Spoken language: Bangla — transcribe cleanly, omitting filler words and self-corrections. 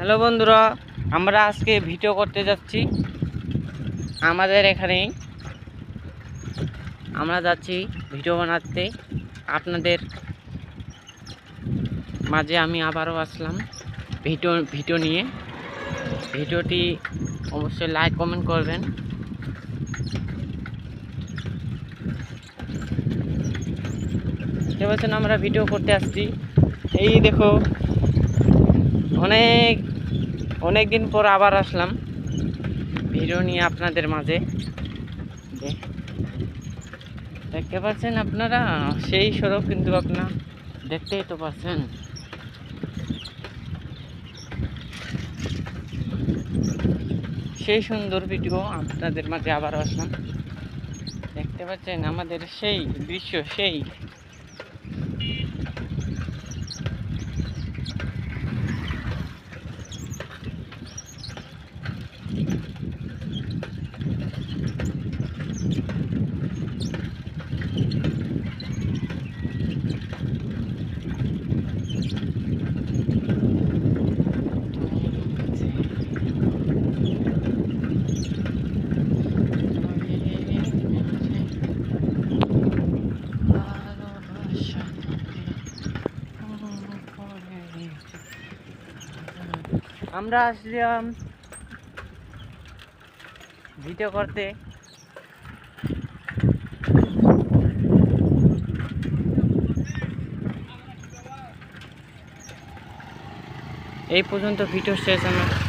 হ্যালো বন্ধুরা, আমরা আজকে ভিডিও করতে যাচ্ছি। আমাদের এখানেই আমরা যাচ্ছি ভিডিও বানাতে। আপনাদের মাঝে আমি আবারও আসলাম ভিডিও নিয়ে। ভিডিওটি অবশ্যই লাইক কমেন্ট করবেন। দেখতে পাচ্ছেন আমরা ভিডিও করতে আসছি। এই দেখো, অনেক দিন পর আবার আসলাম ভিডিও নিয়ে আপনাদের মাঝে। দেখতে পাচ্ছেন আপনারা সেই সড়ক, কিন্তু আপনারা দেখতেই তো পাচ্ছেন। সেই সুন্দর ভিডিও আপনাদের মাঝে আবার আসলাম। দেখতে পাচ্ছেন আমাদের সেই দৃশ্য, সেই আমরা আসলাম ভিডিও করতে। এই পর্যন্ত ভিডিও শেষ আমার।